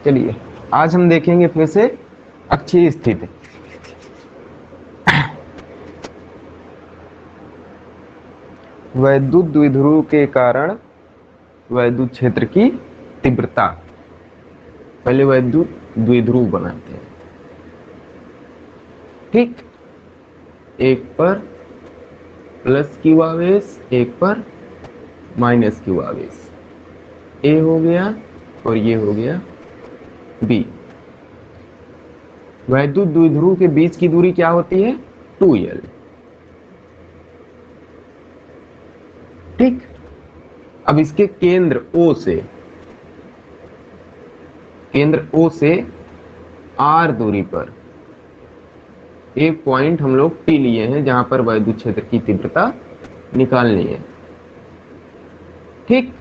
चलिए आज हम देखेंगे फिर से अक्षीय स्थिति। वैद्युत द्विध्रुव के कारण वैद्युत क्षेत्र की तीव्रता। पहले वैद्युत द्विध्रुव बनाते हैं, ठीक। एक पर प्लस क्यू आवेश, एक पर माइनस क्यू आवेश। ए हो गया और ये हो गया बी। वैद्युत द्विध्रुव के बीच की दूरी क्या होती है? 2l, ठीक। अब इसके केंद्र O से R दूरी पर एक पॉइंट हम लोग P लिए हैं जहां पर वैद्युत क्षेत्र की तीव्रता निकालनी है, ठीक।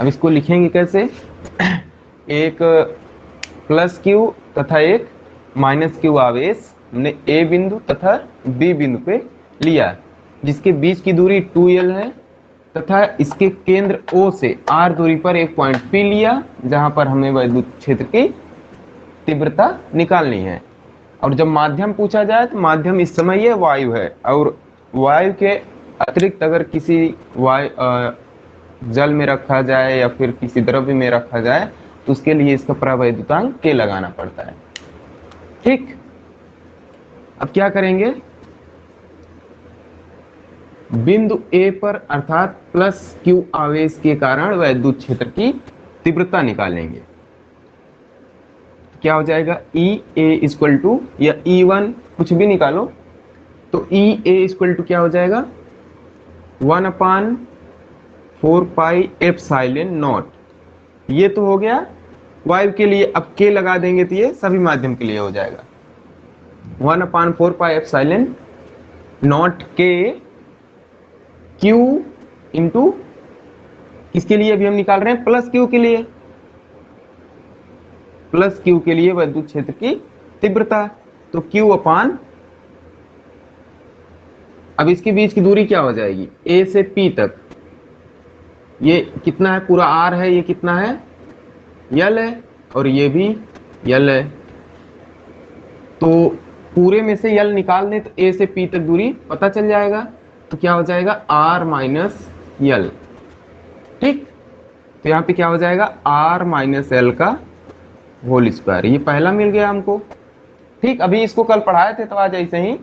अब इसको लिखेंगे कैसे? एक प्लस क्यू तथा एक माइनस क्यू आवेश हमने A बिंदु तथा B बिंदु पे लिया, जिसके बीच की दूरी 2l है, तथा इसके केंद्र O से R दूरी पर एक पॉइंट P लिया जहां पर हमें वैद्युत क्षेत्र की तीव्रता निकालनी है। और जब माध्यम पूछा जाए तो माध्यम इस समय ये वायु है, और वायु के अतिरिक्त अगर किसी जल में रखा जाए या फिर किसी द्रव्य में रखा जाए तो उसके लिए इसका परावैद्युतांक K लगाना पड़ता है, ठीक। अब क्या करेंगे? बिंदु A पर अर्थात प्लस Q आवेश के कारण वैद्युत क्षेत्र की तीव्रता निकालेंगे। क्या हो जाएगा? EA इक्वल टू, या E1 कुछ भी निकालो, तो EA इक्वल टू क्या हो जाएगा? 1/4 पाई एप्सिलॉन नॉट। ये तो हो गया वायु के लिए। अब K लगा देंगे तो ये सभी माध्यम के लिए हो जाएगा। 1/4 pi epsilon naught K Q into किसके लिए अभी हम निकाल रहे हैं? प्लस Q के लिए। प्लस Q के लिए वैद्युत क्षेत्र की तीव्रता, तो Q अपान, अब इसके बीच की दूरी क्या हो जाएगी? A से P तक। ये कितना है? पूरा R है, ये कितना है? L है, और ये भी L है। तो पूरे में से L निकाल दें तो A से P तक दूरी पता चल जाएगा। तो क्या हो जाएगा? R माइनस L, ठीक। तो यहाँ पे क्या हो जाएगा? R माइनस L का होल स्क्वायर। ये पहला मिल गया हमको, ठीक। अभी इसको कल पढ़ाए थे तो आज ऐसे ही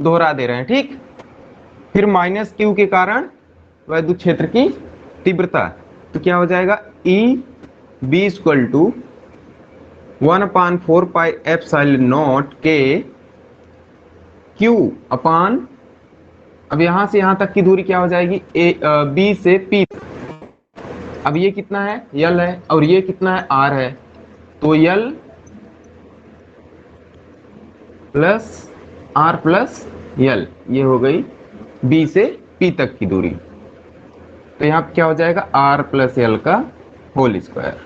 दोहरा दे रहे हैं, ठीक। फिर माइनस Q के कारण वैद्युत क्षेत्र की तीव्रता, तो क्या हो जाएगा? EB equal to 1/4 pi epsilon naught K Q upon, अब यहां से यहां तक की दूरी क्या हो जाएगी? B से P। अब ये कितना है? L है, और ये कितना है? R है। तो L plus R plus L, ये हो गई B से P तक की दूरी। तो यहाँ क्या हो जाएगा? R प्लस L का whole square.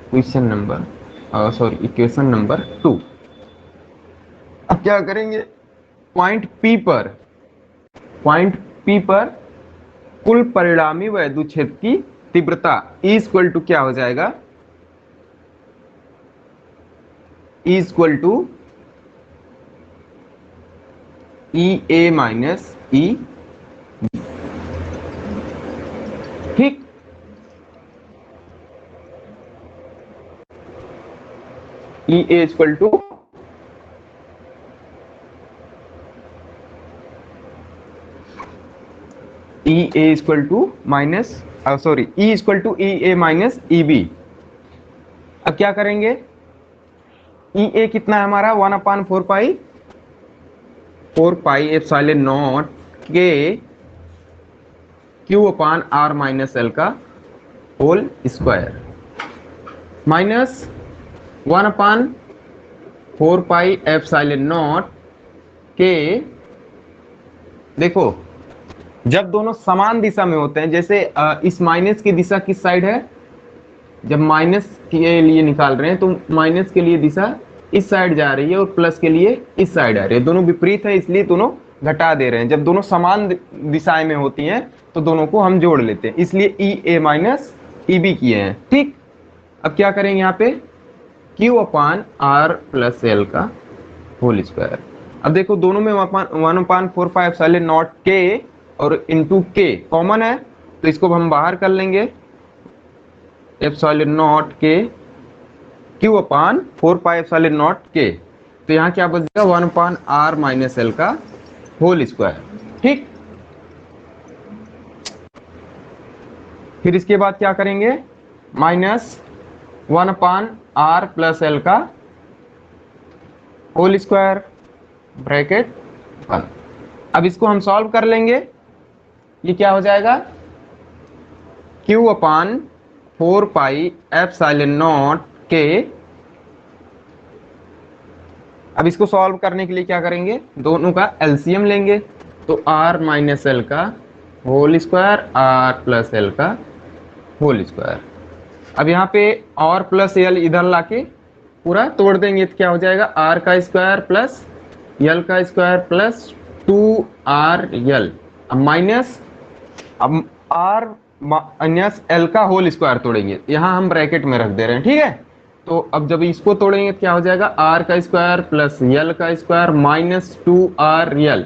Question number equation number 2। अब क्या करेंगे? पॉइंट P पर कुल परिणामी वैद्युत क्षेत्र की तीव्रता E इक्वल टू क्या हो जाएगा? E equal to EA minus E, ठीक। EA equal to EA equal to minus E equal to EA minus EB। अब क्या करेंगे? EA कितना है हमारा? 1/4 pi epsilon naught K Q upon R minus L का whole square, minus 1/4 pi epsilon naught K। देखो, जब दोनों समान दिशा में होते हैं, जैसे इस माइनस की दिशा किस साइड है? जब माइनस के लिए निकाल रहे हैं तो माइनस के लिए दिशा इस साइड जा रही है और प्लस के लिए इस साइड आ रही है। दोनों विपरीत है, इसलिए दोनों घटा दे रहे हैं। जब दोनों समान दिशाएं में होती हैं तो दोनों को हम जोड़ लेते हैं, इसलिए EA माइनस EB किए हैं, ठीक। अब क्या करेंगे यहाँ पे, Q upon R plus L का होल स्क्वायर। अब देखो दोनों में 1/4πε0 के और इंटू के कॉमन है, तो इसको हम बाहर कर लेंगे, एप्सिलॉन के Q अपान 4πε0 के। तो यहाँ क्या बच जाएगा, 1/r माइनस एल का होल स्क्वायर। ठीक, फिर इसके बाद क्या करेंगे, माइनस 1/r प्लस एल का होल स्क्वायर ब्रैकेट 1। अब इसको हम सॉल्व कर लेंगे, ये क्या हो जाएगा, Q अपान 4πε0 के। अब इसको सॉल्व करने के लिए क्या करेंगे, दोनों का एलसीएम लेंगे, तो r माइनस एल का whole square r plus L का होल स्क्वायर। अब यहाँ पे और प्लस एल इधर लाके पूरा तोड़ देंगे, तो क्या हो जाएगा, r का स्क्वायर प्लस एल का स्क्वायर प्लस 2rl। अब माइनस, अब r माइनस एल का होल स्क्वायर तोड़ेंगे, यहाँ हम ब्रैकेट में रख दे रहे हैं, ठीक है। तो अब जब इसको तोड़ेंगे तो क्या हो जाएगा, r का स्क्वायर प्लस एल का स्क्वायर माइनस 2rl।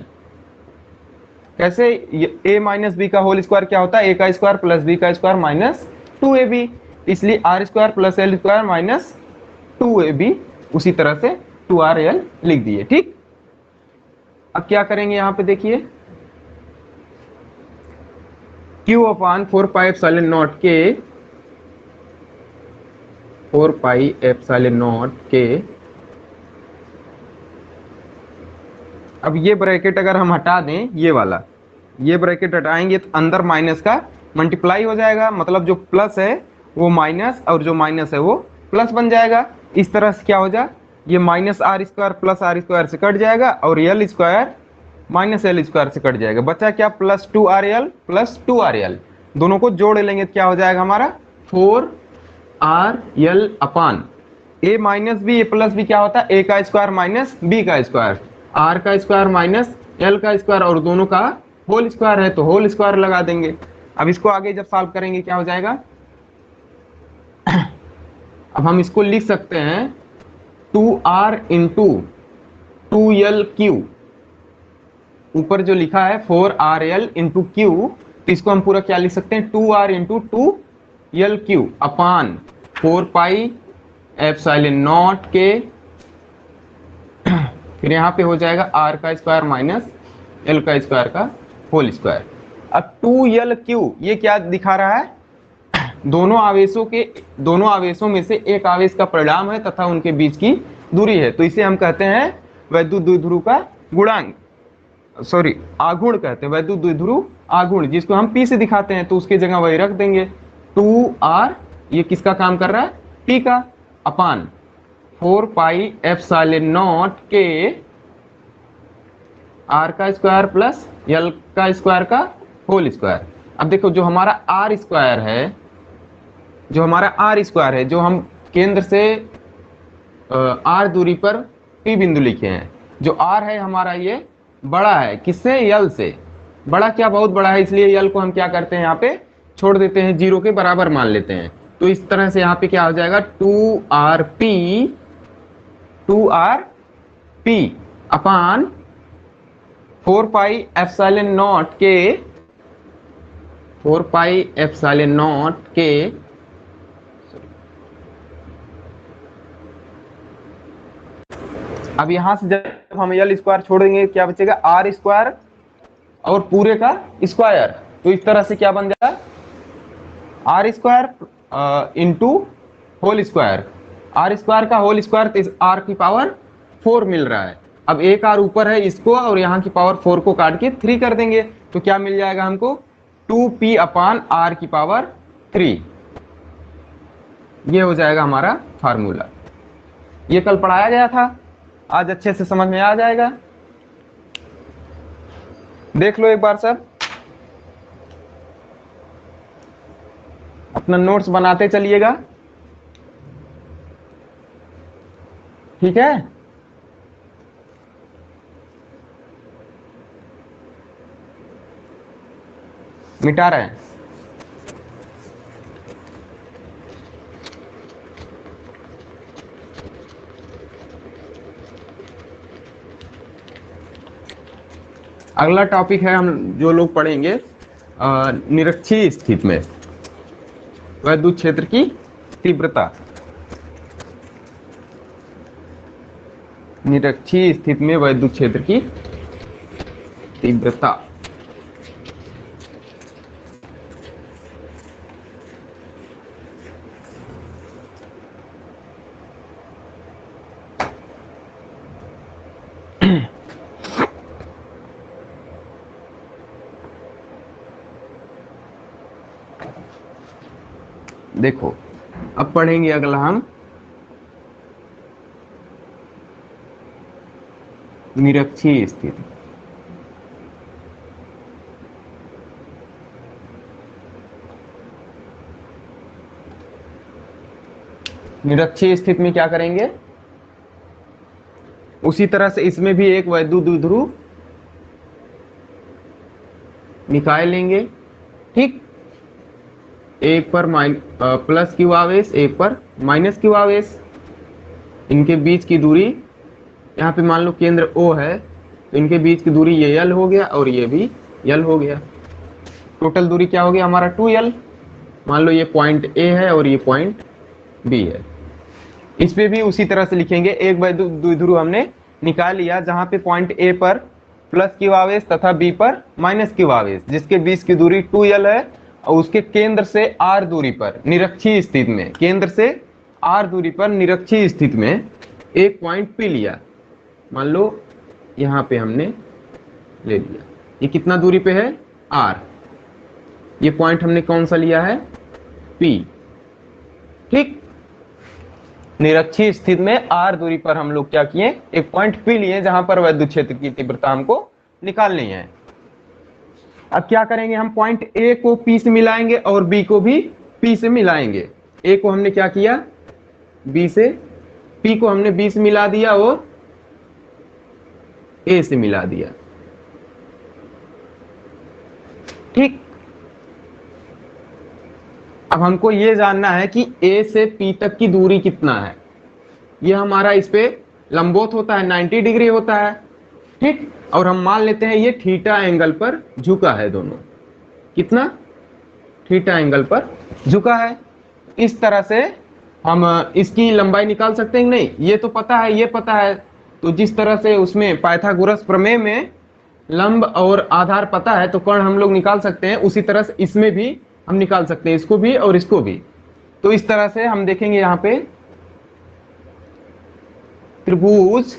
कैसे, a माइनस बी का होल स्क्वायर क्या होता है, a का स्क्वायर प्लस b का स्क्वायर माइनस 2ab, इसलिए r square plus L square minus 2ab, उसी तरह से 2rl लिख दिए। ठीक, अब क्या करेंगे, यहाँ पे देखिए, Q अपान 4πε0 के 4πε0 के। अब ये ब्रैकेट अगर हम हटा दें, ये वाला, ये ब्रैकेट हटाएंगे तो अंदर माइनस का मल्टीप्लाई हो जाएगा, मतलब जो प्लस है वो माइनस और जो माइनस है वो प्लस बन जाएगा। इस तरह से क्या हो जाए, ये minus R square plus R square से कट जाएगा और L square minus L square से कट जाएगा, बचा क्या, प्लस 2rl प्लस 2rl। दोनों को जोड़ लेंगे तो क्या हो जाएगा हमारा, 4rl upon a minus B, A plus B क्या होता है, a का स्क्वायर माइनस b का स्क्वायर, r का स्क्वायर माइनस l का स्क्वायर, और दोनों का होल स्क्वायर है तो होल स्क्वायर लगा देंगे। अब इसको आगे जब सॉल्व करेंगे क्या हो जाएगा, अब हम इसको लिख सकते हैं 2r इंटू 2lq, ऊपर जो लिखा है 4rl इंटू क्यू, तो इसको हम पूरा क्या लिख सकते हैं, 2r इंटू 2lq अपान 4πε0 के, फिर यहाँ पे हो जाएगा r का स्क्वायर माइनस l का स्क्वायर का होल स्क्वायर। अब 2lq ये क्या दिखा रहा है, दोनों आवेशों में से एक आवेश का परिणाम है तथा उनके बीच की दूरी है, तो इसे हम कहते हैं वैद्युत द्विध्रुव का गुणांक, सॉरी आघूर्ण कहते हैं, वैद्युत द्विध्रुव आघूर्ण, जिसको हम P से दिखाते हैं, तो उसकी जगह वही रख देंगे 2r, ये किसका काम कर रहा है, P का, अपान 4πε0 के r का स्क्वायर प्लस l का स्क्वायर का होल स्क्वायर। अब देखो जो हमारा r स्क्वायर है, जो हम केंद्र से r दूरी पर P बिंदु लिखे हैं, जो r है हमारा ये बड़ा है किससे, l से, बड़ा क्या, बहुत बड़ा है, इसलिए l को हम क्या करते हैं, यहाँ पे छोड़ देते हैं, 0 के बराबर मान लेते हैं। तो इस तरह से यहाँ पे क्या हो जाएगा, 2rp अपान 4πε0 के अब यहां से जब हम एल स्क्वायर छोड़ेंगे क्या बचेगा, आर स्क्वायर और पूरे का स्क्वायर, तो इस तरह से क्या बन जाएगा, R square into whole square, R square का होल स्क्वायर, तो इस आर की पावर 4 मिल रहा है। अब एक आर ऊपर है, इसको और यहाँ की पावर 4 को काट के 3 कर देंगे, तो क्या मिल जाएगा हमको, 2p अपान आर की पावर 3। ये हो जाएगा हमारा फार्मूला। ये कल पढ़ाया गया था, आज अच्छे से समझ में आ जाएगा। देख लो एक बार सब, अपना नोट्स बनाते चलिएगा, ठीक है। मिटा रहे हैं। अगला टॉपिक है हम जो लोग पढ़ेंगे निरक्षीय स्थिति में वैद्युत क्षेत्र की तीव्रता। निरक्षीय स्थिति में वैद्युत क्षेत्र की तीव्रता। देखो अब पढ़ेंगे अगला हम निरक्षीय स्थिति। निरक्षीय स्थिति में क्या करेंगे, उसी तरह से इसमें भी एक वैद्युत द्विध्रुव निकाल लेंगे। ठीक, एक पर प्लस क्यू आवेश, एक पर माइनस क्यू आवेश। इनके बीच की दूरी यहाँ पे मान लो केंद्र O है, तो इनके बीच की दूरी ये L हो गया और ये भी L हो गया। टोटल दूरी क्या हो गया हमारा 2L। मान लो ये पॉइंट A है और ये पॉइंट B है। इस पे भी उसी तरह से लिखेंगे, एक वैद्युत द्विध्रुव हमने निकाल लिया जहां पे पॉइंट A पर प्लस क्यू आवेश तथा B पर माइनस क्यू आवेश, जिसके बीच की दूरी 2L है, और उसके केंद्र से R दूरी पर निरक्षीय स्थिति में, केंद्र से R दूरी पर निरक्षीय स्थिति में एक पॉइंट P लिया। मान लो यहाँ पे हमने ले लिया, ये कितना दूरी पे है R, ये पॉइंट हमने कौन सा लिया है P। ठीक, निरक्षीय स्थिति में R दूरी पर हम लोग क्या किए, एक पॉइंट P लिए जहां पर वैद्युत क्षेत्र की तीव्रता हमको निकालनी है। अब क्या करेंगे, हम पॉइंट A को P से मिलाएंगे और B को भी P से मिलाएंगे। A को हमने क्या किया B से, P को हमने B से मिला दिया और A से मिला दिया। ठीक, अब हमको ये जानना है कि A से P तक की दूरी कितना है। ये हमारा इस पे लंबवत होता है, 90 डिग्री होता है। ठीक, और हम मान लेते हैं ये थीटा एंगल पर झुका है, दोनों कितना थीटा एंगल पर झुका है। इस तरह से हम इसकी लंबाई निकाल सकते हैं नहीं, ये तो पता है, ये पता है। तो जिस तरह से उसमें पाइथागोरस प्रमेय में लंब और आधार पता है तो कर्ण हम लोग निकाल सकते हैं, उसी तरह से इसमें भी हम निकाल सकते हैं, इसको भी और इसको भी। तो इस तरह से हम देखेंगे यहाँ पे त्रिभुज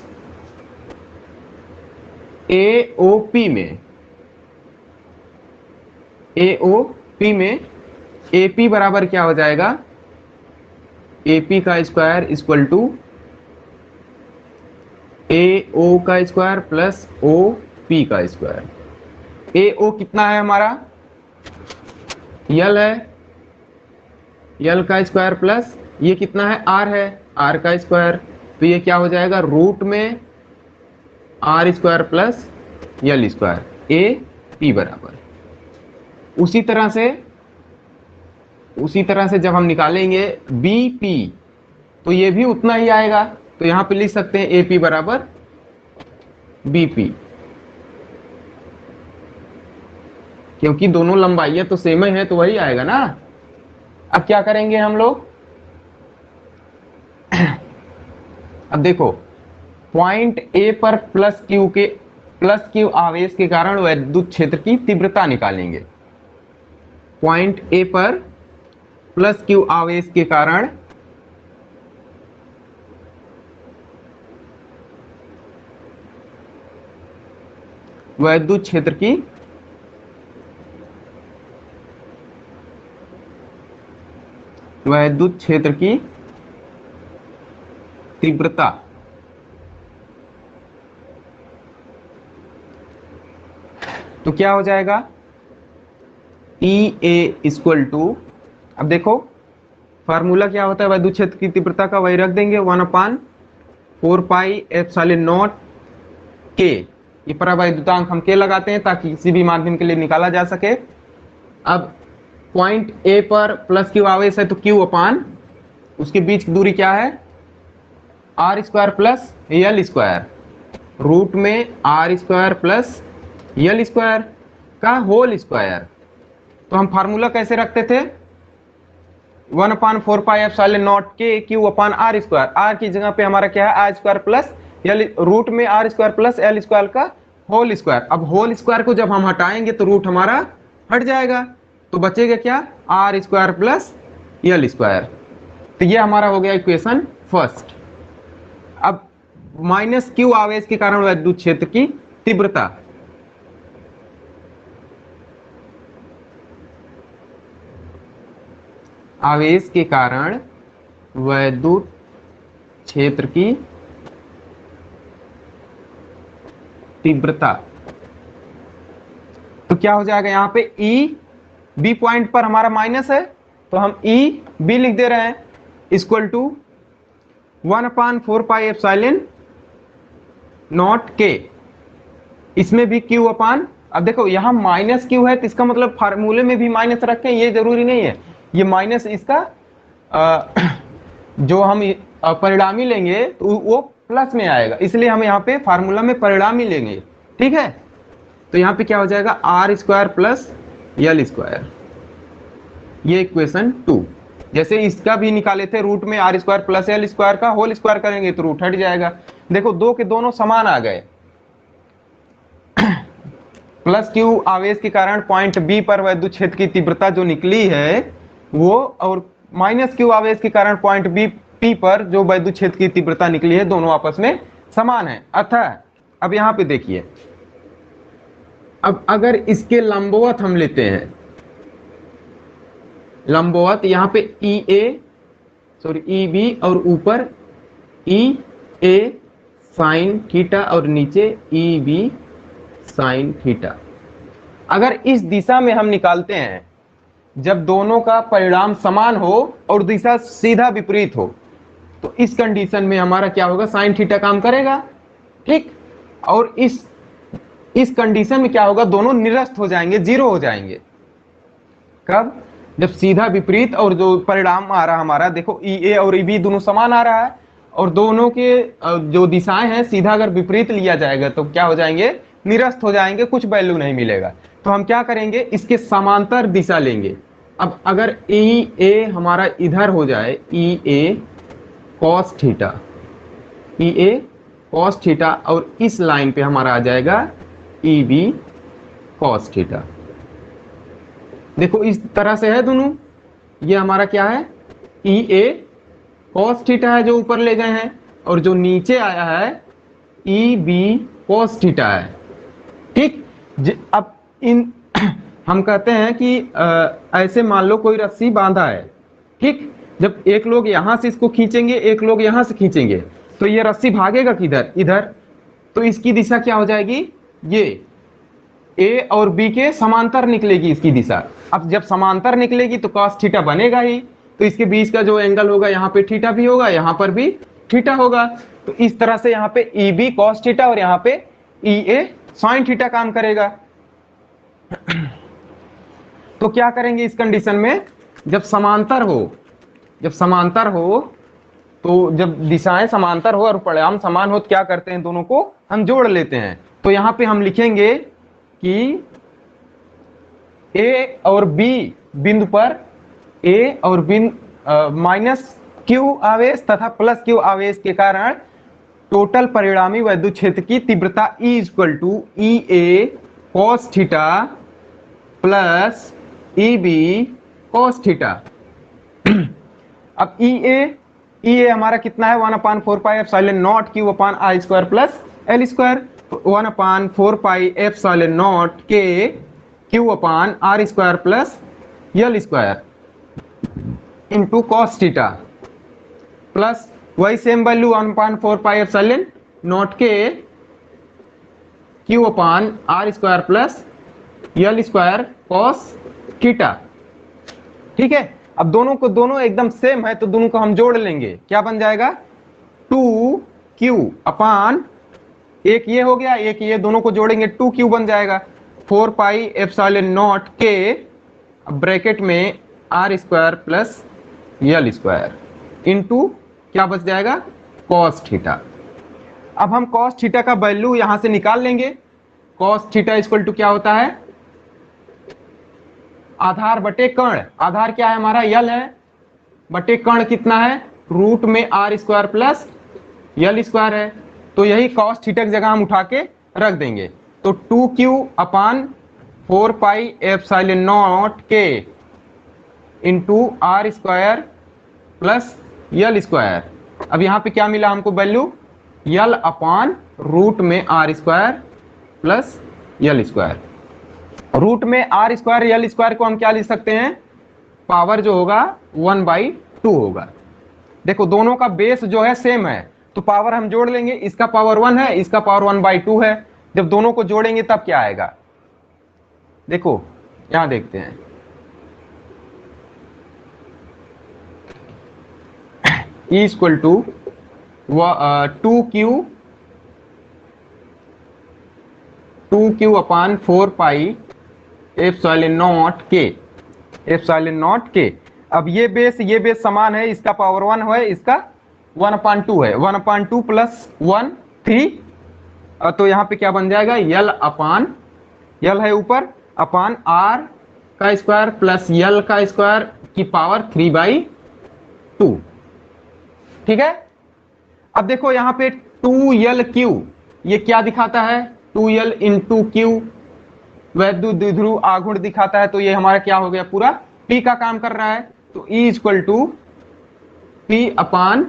AOP में, AOP में AP बराबर क्या हो जाएगा, AP का स्क्वायर इक्वल टू AO का स्क्वायर प्लस OP का स्क्वायर। AO कितना है हमारा L है, L का स्क्वायर प्लस ये कितना है R है, R का स्क्वायर। तो ये क्या हो जाएगा रूट में R square plus L square, AP बराबर। उसी तरह से जब हम निकालेंगे BP तो ये भी उतना ही आएगा। तो यहां पे लिख सकते हैं AP बराबर BP, क्योंकि दोनों लंबाइयां तो सेम ही है तो वही आएगा ना। अब क्या करेंगे हम लोग, अब देखो पॉइंट A पर प्लस Q आवेश के कारण वैद्युत क्षेत्र की तीव्रता निकालेंगे। पॉइंट A पर प्लस Q आवेश के कारण वैद्युत क्षेत्र की तीव्रता। तो क्या हो जाएगा TA इक्वल टू, अब देखो फार्मूला क्या होता है वैद्युत क्षेत्र की तीव्रता का, वही रख देंगे 1/4πε0 K। ये परावैद्युतांक हम K लगाते हैं ताकि किसी भी माध्यम के लिए निकाला जा सके। अब पॉइंट A पर प्लस Q आवेश है तो Q अपान उसके बीच की दूरी क्या है R square plus L square, root में R square plus L square का होल स्क्वायर। तो हम फार्मूला कैसे रखते थे, 1/4πε0 के Q upon R square. R की जगह पे हमारा क्या है, R square plus L, root में R square plus L square का होल स्क्वायर। अब होल स्क्वायर को जब हम हटाएंगे तो रूट हमारा हट जाएगा, तो बचेगा क्या, R square plus L square. तो ये हमारा हो गया इक्वेशन फर्स्ट। अब माइनस क्यू आवेश के कारण विद्युत क्षेत्र की तीव्रता, आवेश के कारण विद्युत क्षेत्र की तीव्रता, तो क्या हो जाएगा यहाँ पे ई बी पॉइंट पर हमारा माइनस है तो हम ई बी लिख दे रहे हैं, इक्वल टू 1/4πε0 के, इसमें भी क्यू अपान, अब देखो यहाँ माइनस क्यू है तो इसका मतलब फार्मूले में भी माइनस रखें ये जरूरी नहीं है, ये माइनस इसका जो हम परिणामी लेंगे तो वो प्लस में आएगा, इसलिए हम यहाँ पे फार्मूला में परिणामी लेंगे, ठीक है। तो यहाँ पे क्या हो जाएगा, R square plus L square, ये इक्वेशन 2। जैसे इसका भी निकाले थे, रूट में R square plus L square का होल स्क्वायर करेंगे तो रूट हट जाएगा। देखो दो के दोनों समान आ गए। प्लस क्यू आवेश के कारण पॉइंट बी पर विद्युत क्षेत्र की तीव्रता जो निकली है वो, और माइनस क्यू आवेश के कारण पॉइंट बी पी पर जो विद्युत क्षेत्र की तीव्रता निकली है, दोनों आपस में समान है। अतः अब यहां पे देखिए, अब अगर इसके लंबवत हम लेते हैं, लंबवत यहाँ पे ई ए सॉरी ई बी और ऊपर ई ए साइन थीटा और नीचे ई बी साइन थीटा। अगर इस दिशा में हम निकालते हैं, जब दोनों का परिणाम समान हो और दिशा सीधा विपरीत हो, तो इस कंडीशन में हमारा क्या होगा, साइन थीटा काम करेगा, ठीक। और इस कंडीशन में क्या होगा, दोनों निरस्त हो जाएंगे, जीरो हो जाएंगे। कब, जब सीधा विपरीत और जो परिणाम आ रहा हमारा, देखो ई ए और ई बी दोनों समान आ रहा है, और दोनों के जो दिशाएं हैं सीधा अगर विपरीत लिया जाएगा तो क्या हो जाएंगे, निरस्त हो जाएंगे, कुछ वैल्यू नहीं मिलेगा। तो हम क्या करेंगे, इसके समांतर दिशा लेंगे। अब अगर ई ए हमारा इधर हो जाए, ई A cos theta, E A cos theta, और इस लाइन पे हमारा आ जाएगा ई बी कॉस थीटा। देखो इस तरह से है दोनों, ये हमारा क्या है, ई ए कॉस थीटा है जो ऊपर ले गए हैं, और जो नीचे आया है ई बी कॉस थीटा है, ठीक। अब इन हम कहते हैं कि ऐसे मान लो कोई रस्सी बांधा है, ठीक। जब एक लोग यहां से इसको खींचेंगे, एक लोग यहां से खींचेंगे, तो ये रस्सी भागेगा किधर, इधर। तो इसकी दिशा क्या हो जाएगी, ये ए और बी के समांतर निकलेगी इसकी दिशा। अब जब समांतर निकलेगी तो कॉस थीटा बनेगा ही, तो इसके बीच का जो एंगल होगा यहाँ पे थीटा भी होगा, यहाँ पर भी थीटा होगा। तो इस तरह से यहाँ पे ई बी कॉस थीटा और यहाँ पे ई ए साइन थीटा काम करेगा। तो क्या करेंगे इस कंडीशन में, जब समांतर हो, तो जब दिशाएं समांतर हो और परिणाम समान हो तो क्या करते हैं, दोनों को हम जोड़ लेते हैं। तो यहाँ पे हम लिखेंगे कि ए और बी बिंदु पर, ए और बिंदु माइनस क्यू आवेश तथा प्लस क्यू आवेश के कारण टोटल परिणामी विद्युत क्षेत्र की तीव्रता E equal to E A cos theta plus E B cos theta. अब ई ए हमारा कितना है, 1/4πε0 Q upon I square plus L square, 1/4πε0 के Q upon R square plus L square into cos theta, plus वही same value 1/4πε0 के Q upon R square plus L square cos theta, ठीक है। अब दोनों एकदम सेम है तो दोनों को हम जोड़ लेंगे, क्या बन जाएगा, 2q अपान, एक ये हो गया, एक ये, दोनों को जोड़ेंगे 2q बन जाएगा, 4πε0 के ब्रैकेट में R square plus L square into क्या बच जाएगा, कॉस थीटा। अब हम कॉस थीटा का वैल्यू यहां से निकाल लेंगे, कॉस थीटा इक्वल टू क्या होता है, आधार बटे कर्ण। आधार क्या है हमारा, यल है, बटे कर्ण कितना है, रूट में R square plus L square है। तो यही कॉस थीटा की जगह हम उठा के रख देंगे। तो 2q upon 4 pi epsilon naught के into R square plus L square. अब यहाँ पे क्या मिला हमको वैल्यू, यल अपान रूट में R square plus L square. Root में आर स्क्वायर यल स्क्वायर को हम क्या लिख सकते हैं, पावर जो होगा 1/2 होगा। देखो दोनों का बेस जो है सेम है, तो पावर हम जोड़ लेंगे, इसका पावर 1 है, इसका पावर 1/2 है। जब दोनों को जोड़ेंगे तब क्या आएगा, देखो यहां देखते हैं, E equal to 2q upon 4 pi epsilon naught K. अब ये बेस समान है, इसका पावर 1 है, इसका 1/2 है, 1/2 प्लस 1 3। तो यहाँ पे क्या बन जाएगा, यल अपान, यल है ऊपर, अपान आर का स्क्वायर प्लस यल का स्क्वायर की पावर 3/2। ठीक है। अब देखो यहाँ पे 2lq, ये क्या दिखाता है, 2l इंटू क्यू, वैद्युत द्विध्रुव आघूर्ण दिखाता है। तो ये हमारा क्या हो गया, पूरा P का काम कर रहा है। तो E equal to P upon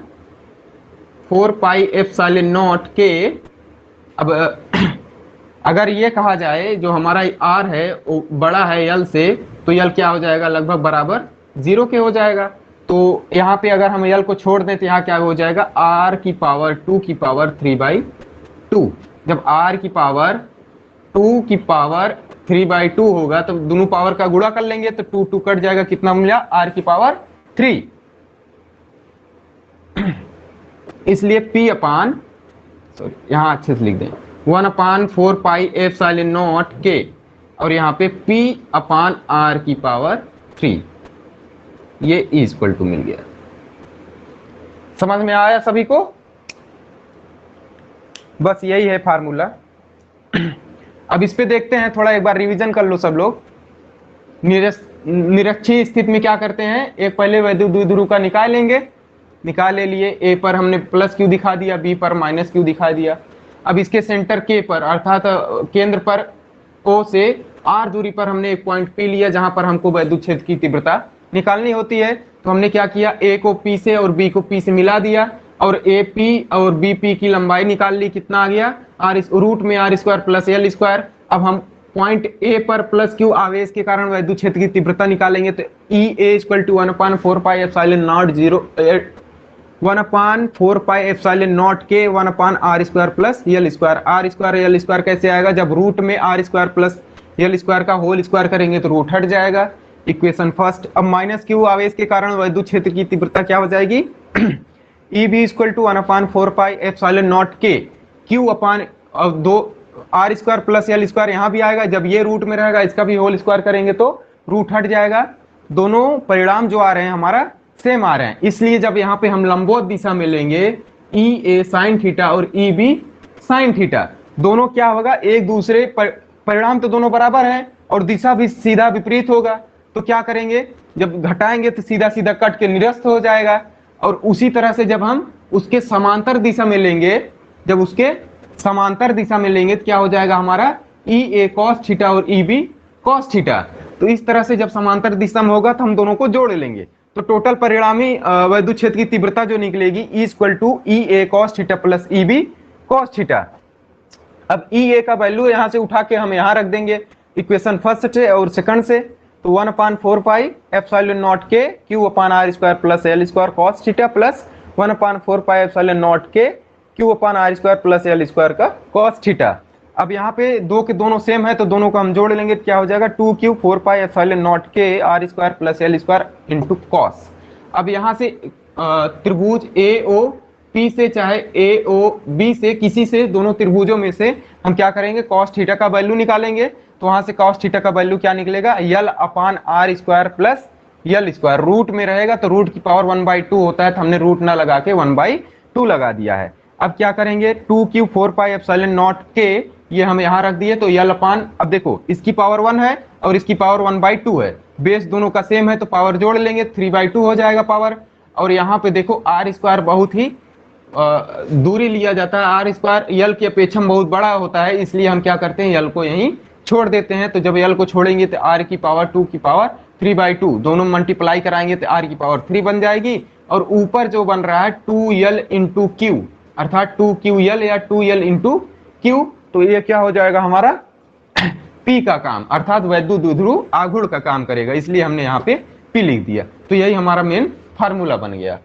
4 pi epsilon naught K. अब अगर ये कहा जाए जो हमारा R है वो बड़ा है यल से, तो यल क्या हो जाएगा, लगभग बराबर 0 के हो जाएगा। तो यहाँ पे अगर हम यल को छोड़ दें तो यहाँ क्या हो जाएगा, R की पावर 2 की पावर 3/2। जब R की पावर 2 की पावर 3/2 होगा तो दोनों पावर का गुणा कर लेंगे, तो 2 2 कट जाएगा, कितना मिला, R की पावर 3। इसलिए P अपान, सॉरी यहाँ अच्छे से लिख दें, 1/4 पाई एप्सिलॉन नॉट के, और यहाँ पे P अपान R की पावर 3, ये इक्वल टू मिल गया। समझ में आया सभी को, बस यही है फार्मूला। अब इस पे देखते हैं, थोड़ा एक बार रिवीजन कर लो सब लोग। निरक्षीय स्थिति में क्या करते हैं, एक पहले वैद्युत द्विध्रुव का निकाल लेंगे, निकाल ले लिए, ए पर हमने प्लस क्यू दिखा दिया, बी पर माइनस क्यू दिखा दिया। अब इसके सेंटर के पर अर्थात केंद्र पर ओ से आर दूरी पर हमने एक पॉइंट पी लिया, जहां पर हमको वैद्युत क्षेत्र की तीव्रता निकालनी होती है। तो हमने क्या किया, ए को पी से और बी को पी से मिला दिया, और ए पी और बी पी की लंबाई निकाल ली, कितना आ गया, आर रूट में R square plus L square. अब हम पॉइंट ए पर प्लस क्यू आवेश के कारण वैद्युत क्षेत्र की तीव्रता निकालेंगे, तो E A equal to 1/4 pi epsilon naught 1/4 pi epsilon naught के 1/r square plus L square. R square L square कैसे आएगा, जब रूट में R square plus L square का होल स्क्वायर करेंगे तो रूट हट जाएगा, इक्वेशन फर्स्ट। अब माइनस क्यू आवेश के कारण वैद्युत क्षेत्र की तीव्रता क्या हो जाएगी, E B equal to 1/4 pi epsilon naught के क्यू अपान, अब दो R square plus L square यहाँ भी आएगा, जब ये रूट में रहेगा इसका भी होल स्क्वायर करेंगे तो रूट हट जाएगा। दोनों परिणाम जो आ रहे हैं हमारा सेम आ रहे हैं, इसलिए जब यहाँ पे हम लंबवत दिशा में लेंगे ई ए साइन थीटा और ई बी साइन थीटा, दोनों क्या होगा, एक दूसरे परिणाम तो दोनों बराबर है और दिशा भी सीधा विपरीत होगा। तो क्या करेंगे, जब घटाएंगे तो सीधा सीधा कट के निरस्त हो जाएगा। और उसी तरह से जब हम उसके समांतर दिशा में लेंगे, जब उसके समांतर दिशा में लेंगे तो क्या हो जाएगा हमारा, ई ए कॉस थीटा और ई बी कॉस थीटा। तो इस तरह से जब समांतर दिशा में होगा तो हम दोनों को जोड़ लेंगे, तो टोटल परिणामी वैद्युत क्षेत्र की तीव्रता जो निकलेगी, E equal to E A cos theta plus E B cos theta. अब ई ए का वैल्यू यहाँ से उठा के हम यहाँ रख देंगे इक्वेशन फर्स्ट से और सेकंड से, तो 1/4 पाई एप्सिलॉन नॉट के Q upon R square plus L square cos theta plus 1/4 pi epsilon naught के Q upon R square plus L square का कॉस थीटा। अब यहाँ पे दो के दोनों सेम है तो दोनों को हम जोड़ लेंगे, क्या हो जाएगा, 2q 4 pi epsilon naught K R square plus L square into cos. अब यहाँ से त्रिभुज ए ओ पी से चाहे ए ओ बी से, किसी से दोनों त्रिभुजों में से हम क्या करेंगे, कॉस थीटा का वैल्यू निकालेंगे। तो वहां से कॉस थीटा का वैल्यू क्या निकलेगा, L upon R square plus L square, root में रहेगा तो रूट की पावर 1/2 होता है, तो हमने रूट ना लगा के 1/2 लगा दिया है। अब क्या करेंगे, 2q 4 पाई एप्सिलॉन नॉट के ये हम यहाँ रख दिए तो यल अपान, अब देखो इसकी पावर 1 है और इसकी पावर 1/2 है, बेस दोनों का सेम है तो पावर जोड़ लेंगे 3/2 हो जाएगा पावर। और यहाँ पे देखो आर स्क्वायर बहुत ही दूरी लिया जाता है, आर स्क्वायर यल की अपेक्षा में बहुत बड़ा होता है, इसलिए हम क्या करते हैं यल को यहीं छोड़ देते हैं। तो जब यल को छोड़ेंगे तो आर की पावर 2 की पावर 3/2 दोनों मल्टीप्लाई कराएंगे तो आर की पावर 3 बन जाएगी। और ऊपर जो बन रहा है 2l इंटू क्यू, अर्थात 2ql या 2l इंटू क्यू, तो ये क्या हो जाएगा हमारा पी का काम, अर्थात वैद्युत द्विध्रुव आघूर्ण का काम करेगा, इसलिए हमने यहाँ पे पी लिख दिया। तो यही हमारा मेन फार्मूला बन गया।